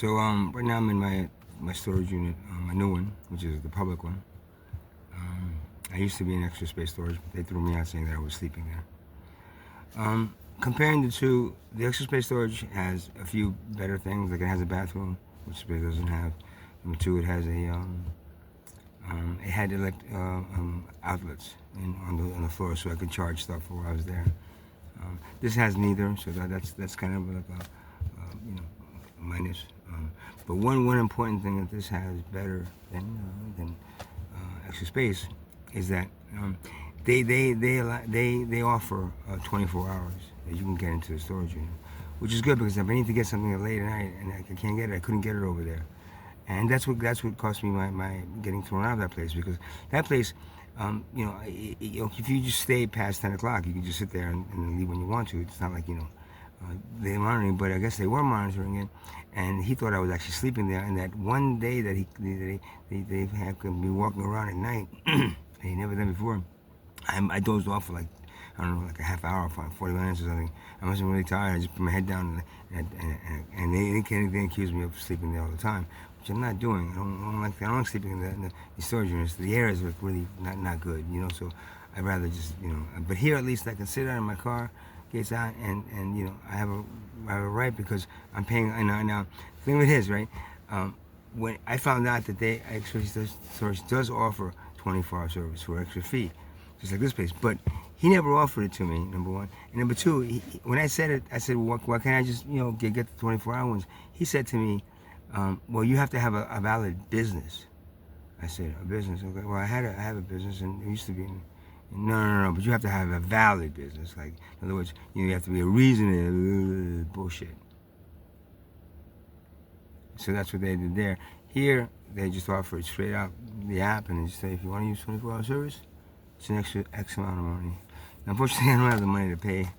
Right now I'm in my storage unit, my new one, which is the public one. I used to be in extra space storage, but they threw me out saying that I was sleeping there. Comparing the two, the extra space storage has a few better things. Like it has a bathroom, which space doesn't have. Number two, it has it had outlets on the floor, so I could charge stuff while I was there. This has neither, so that's kind of like a minus. But one important thing that this has better than extra space is that they offer 24 hours that you can get into the storage unit, which is good because if I need to get something late at night and I can't get it, I couldn't get it over there, and that's what cost me my getting thrown out of that place, because that place. If you just stay past 10 o'clock, you can just sit there and leave when you want to. It's not like, they're monitoring, but I guess they were monitoring it, and he thought I was actually sleeping there. And that one day that they have me walking around at night, he never done before. I dozed off for like, I don't know, like a half hour, 40 minutes or something. I must have been really tired. I just put my head down, and they accuse me of sleeping there all the time, which I'm not doing. I don't like sleeping in the storage units. The air is really not good, So I'd rather just, But here at least I can sit out in my car, gets out, and I have a right, because I'm paying. Now the thing with his, right? When I found out that extra storage does offer 24-hour service for extra fee, just like this place, but he never offered it to me, number one. And number two, when I said it, I said, well, why can't I just, get the 24-hour ones? He said to me, well, you have to have a valid business. I said, a business? Okay, well, I have a business, and it used to be no, but you have to have a valid business. Like, in other words, you have to be a reason. Bullshit. So that's what they did there. Here, they just offer it straight out the app, and they just say, if you want to use 24-hour service, it's an extra X amount of money. Now, unfortunately, I don't have the money to pay.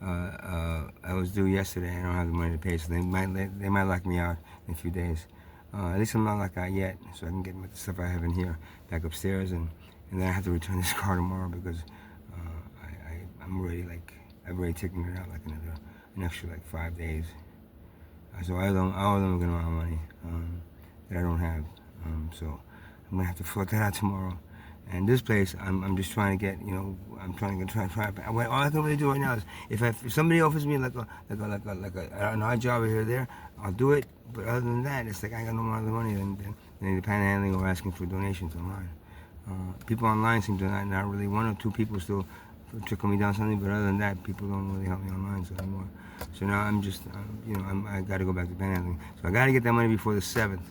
I was due yesterday. I don't have the money to pay, so they might lock me out in a few days. At least I'm not locked out yet, so I can get the stuff I have in here back upstairs, and then I have to return this car tomorrow because I've already taken it out like an extra 5 days. So I owe them a good amount of money that I don't have. So I'm gonna have to float that out tomorrow. And this place, I'm just trying to get, I'm trying to try. All I can really do right now is if somebody offers me like an odd job here or there, I'll do it. But other than that, it's like I got no more other money than the panhandling or asking for donations online. People online seem to not really, one or two people still trickle me down something, but other than that, people don't really help me online anymore. So now I'm just, I got to go back to panhandling. So I got to get that money before the 7th.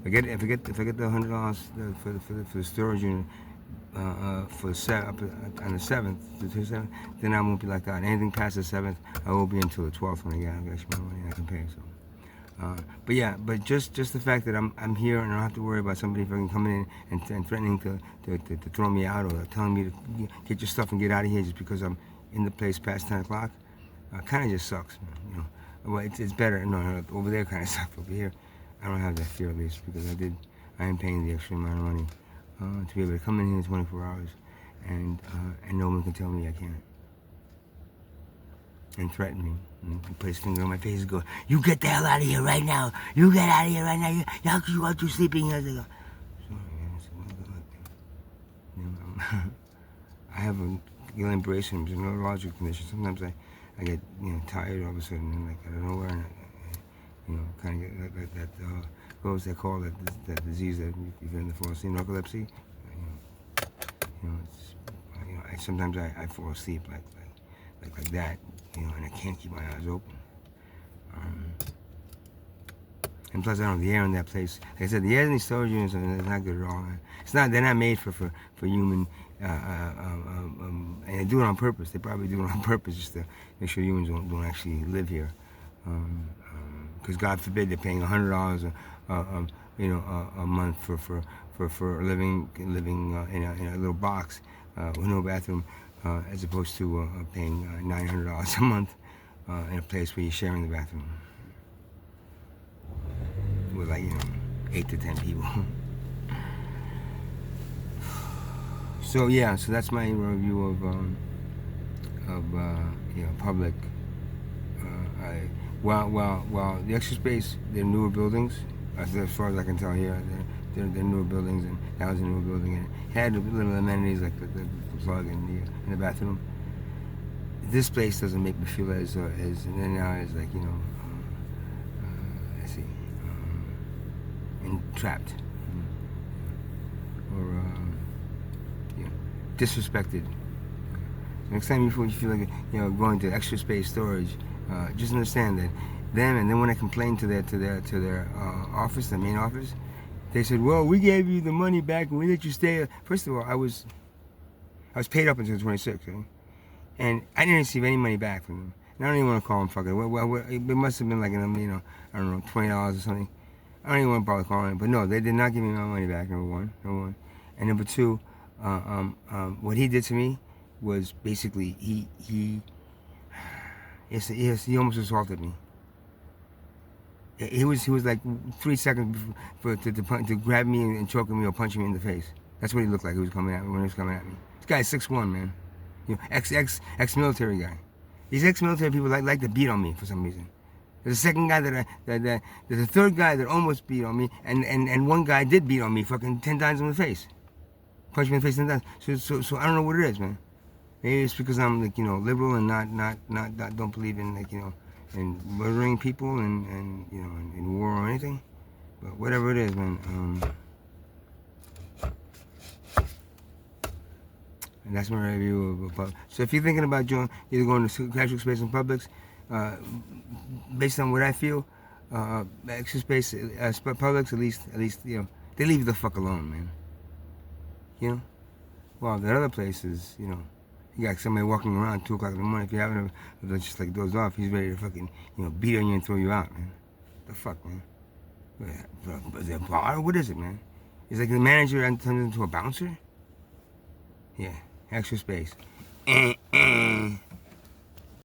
If I get the $100 for the storage unit. On the 7th, then I won't be like that. Anything past the 7th, I won't be until the 12th when I get extra money I can pay. So, but just the fact that I'm here and I don't have to worry about somebody fucking coming in and threatening to throw me out or telling me to get your stuff and get out of here just because I'm in the place past 10 o'clock, kind of just sucks, man. Well, it's better. No, over there kind of sucks. Over here, I don't have that fear at least because I am paying the extra amount of money. To be able to come in here in 24 hours and no one can tell me I can't. And threaten me. And put his finger on my face and go, you get the hell out of here right now. You get out of here right now. How could you want to sleeping here? Sorry, man. I have a Guillain Barré, which is a neurological condition. Sometimes I get tired all of a sudden and out of nowhere, and kind of get that what was that called, that disease that you've in the fall asleep, narcolepsy. Sometimes I fall asleep like that, and I can't keep my eyes open. And plus, I don't know, the air in that place. Like I said, the air in these storage units is not good at all. They're not made for human. And they do it on purpose. They probably do it on purpose just to make sure humans don't actually live here. Because God forbid they're paying $100 a month for living in a little box with no bathroom, as opposed to paying $900 a month in a place where you're sharing the bathroom with 8 to 10 people. So that's my review of public. Well, the extra space, they're newer buildings, as far as I can tell here. They're newer buildings, and that was a newer building, and it had little amenities like the plug in the bathroom. This place doesn't make me feel as and then now it's like let's see, and trapped, or you know, disrespected. Next time you feel like going to extra space storage, just understand that them. And then when I complained to their office, the main office, they said, "Well, we gave you the money back and we let you stay." First of all, I was paid up until 26, okay? And I didn't receive any money back from them. And I don't even want to call them fucking. Well, it must have been like I don't know, $20 or something. I don't even want to bother calling it, but no, they did not give me my money back. Number one, and number two, what he did to me was basically he almost assaulted me. He was like 3 seconds to grab me and choking me or punching me in the face. That's what he looked like. He was coming at me when he was coming at me. This guy's 6'1", man. Ex-military guy. These ex-military people like to beat on me for some reason. There's a second guy there's a third guy that almost beat on me, and one guy did beat on me fucking 10 times in the face. Punched me in the face 10 times. So I don't know what it is, man. Maybe it's because I'm like liberal and not don't believe in in murdering people and in war or anything. But whatever it is, man. And that's my review of So if you're thinking about either going to casual space in Publix, based on what I feel, extra space, Publix at least they leave you the fuck alone, man. Well, the other places, you got somebody walking around 2 o'clock in the morning. If you haven't just like dozed off, he's ready to fucking beat on you and throw you out, man. The fuck, man. Is it a bar? What is it, man? It's like the manager turns into a bouncer. Yeah, extra space.